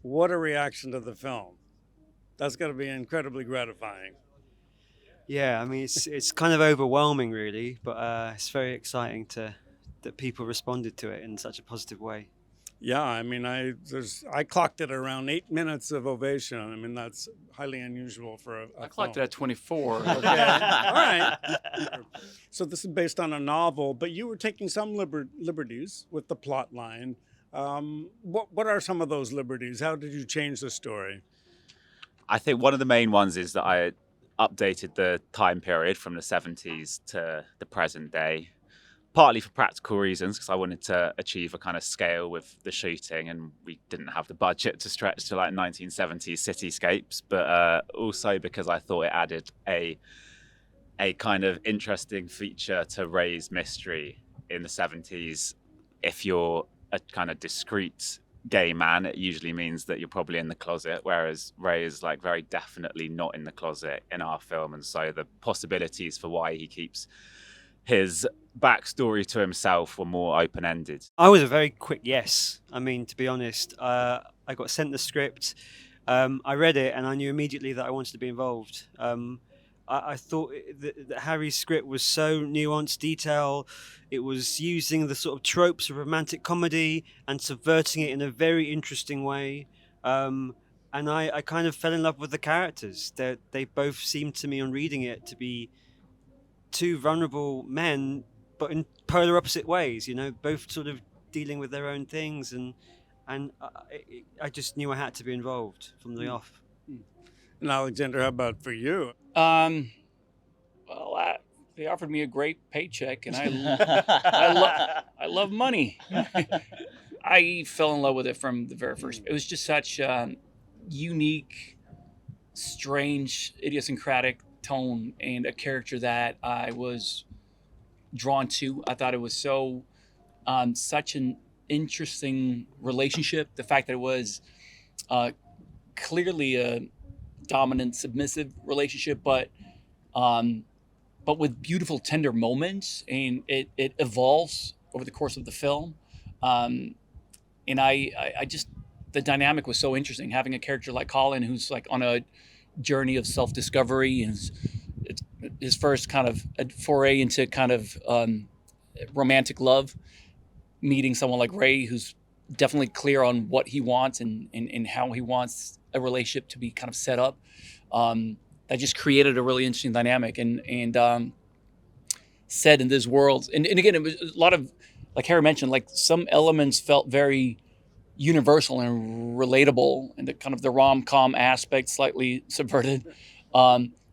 What a reaction to the film. That's got to be incredibly gratifying. Yeah, I mean it's kind of overwhelming, really, but it's very exciting that people responded to it in such a positive way. Yeah, I mean, I clocked it around 8 minutes of ovation. I mean, that's highly unusual for a I clocked it film. at 24. Okay, all right. So this is based on a novel, but you were taking some liberties with the plot line. What are some of those liberties? How did you change the story? I think one of the main ones is that I updated the time period from the 70s to the present day, partly for practical reasons, because I wanted to achieve a kind of scale with the shooting, and we didn't have the budget to stretch to like 1970s cityscapes, but also because I thought it added a kind of interesting feature to Ray's mystery in the 70s. If you're a kind of discreet gay man, it usually means that you're probably in the closet, whereas Ray is like very definitely not in the closet in our film, and so the possibilities for why he keeps his backstory to himself were more open-ended. I was a very quick yes. I mean, to be honest, I got sent the script, I read it, and I knew immediately that I wanted to be involved. I thought that Harry's script was so nuanced, detail. It was using the sort of tropes of romantic comedy and subverting it in a very interesting way. And I kind of fell in love with the characters. They both seemed to me on reading it to be two vulnerable men, but in polar opposite ways, both sort of dealing with their own things. And I just knew I had to be involved from the off. And Alexander, how about for you? Well, they offered me a great paycheck, and I love money. I fell in love with it from the very first. It was just such unique, strange, idiosyncratic tone, and a character that I was drawn to. I thought it was so such an interesting relationship. The fact that it was clearly a dominant, submissive relationship, but with beautiful, tender moments, and it evolves over the course of the film. And I just, the dynamic was so interesting. Having a character like Colin, who's like on a journey of self-discovery, and it's his first kind of foray into kind of romantic love, meeting someone like Ray, who's definitely clear on what he wants and how he wants a relationship to be kind of set up. That just created a really interesting dynamic, and set in this world. And again, it was a lot of, like Harry mentioned, like some elements felt very universal and relatable, and the kind of the rom-com aspect slightly subverted,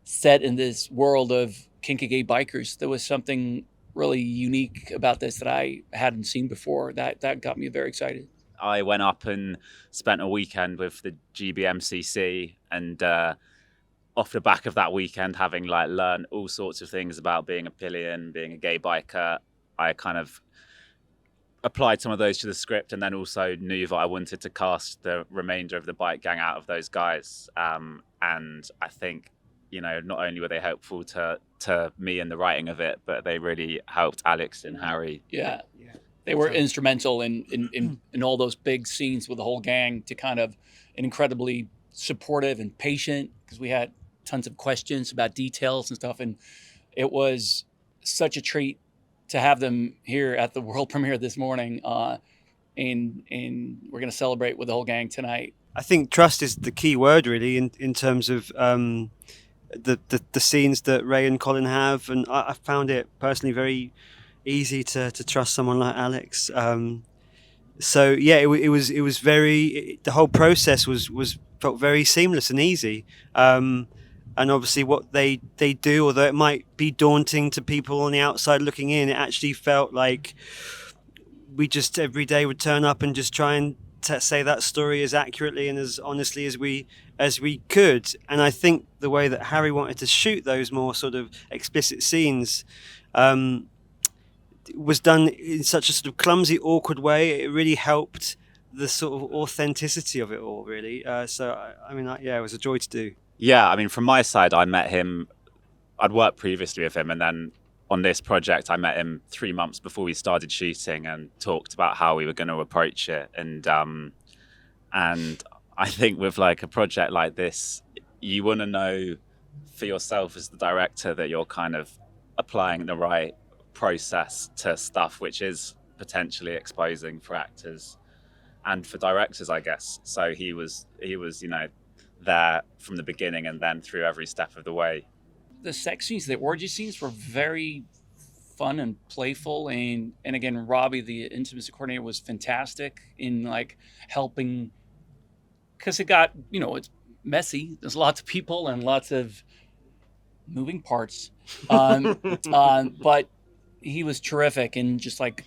set in this world of kinky gay bikers. There was something really unique about this that I hadn't seen before. That got me very excited. I went up and spent a weekend with the GBMCC, and off the back of that weekend, having like learned all sorts of things about being a pillion, being a gay biker, I kind of applied some of those to the script, and then also knew that I wanted to cast the remainder of the bike gang out of those guys. And I think, not only were they helpful to me in the writing of it, but they really helped Alex and Harry. Yeah. They were instrumental in all those big scenes with the whole gang, to kind of incredibly supportive and patient, because we had tons of questions about details and stuff. And it was such a treat to have them here at the world premiere this morning. And we're going to celebrate with the whole gang tonight. I think trust is the key word, really, in terms of the scenes that Ray and Colin have. And I found it personally very easy to trust someone like Alex. So yeah, it was very, the whole process was felt very seamless and easy. And obviously what they do, although it might be daunting to people on the outside looking in, it actually felt like we just every day would turn up and just try and say that story as accurately and as honestly as we could. And I think the way that Harry wanted to shoot those more sort of explicit scenes was done in such a sort of clumsy, awkward way. It really helped the sort of authenticity of it all, really. Yeah, it was a joy to do. Yeah, I mean, from my side, I met him. I'd worked previously with him, and then on this project, I met him 3 months before we started shooting and talked about how we were going to approach it. And I think with like a project like this, you want to know for yourself as the director that you're kind of applying the right process to stuff which is potentially exposing for actors and for directors, I guess. So he was, there from the beginning and then through every step of the way. The sex scenes, the orgy scenes were very fun and playful, and again, Robbie, the intimacy coordinator, was fantastic in like helping, because it got, it's messy. There's lots of people and lots of moving parts, but he was terrific in just like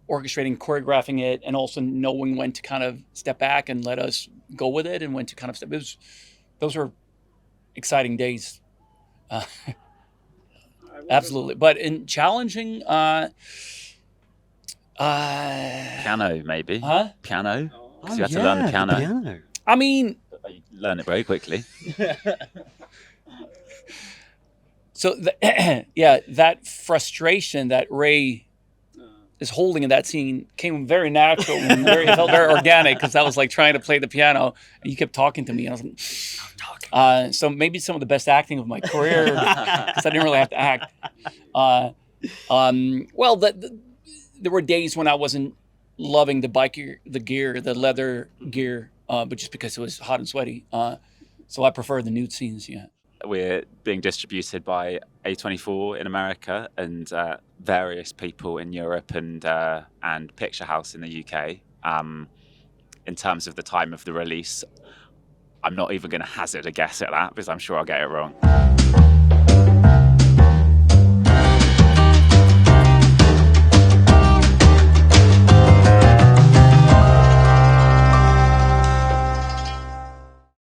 orchestrating, choreographing it, and also knowing when to kind of step back and let us go with it, and when to kind of step. Those were exciting days. Absolutely. But in challenging, piano, maybe. Huh? Piano? Because you had to learn the piano. I mean, You learn it very quickly. so that frustration that Ray is holding in that scene came very natural and it felt very organic, because that was like trying to play the piano and you kept talking to me and I was like, so maybe some of the best acting of my career, because I didn't really have to act. Well, there were days when I wasn't loving the the leather gear, but just because it was hot and sweaty. So I prefer the nude scenes. Yeah. We're being distributed by A24 in America and various people in Europe and Picture House in the UK. In terms of the time of the release, I'm not even going to hazard a guess at that because I'm sure I'll get it wrong.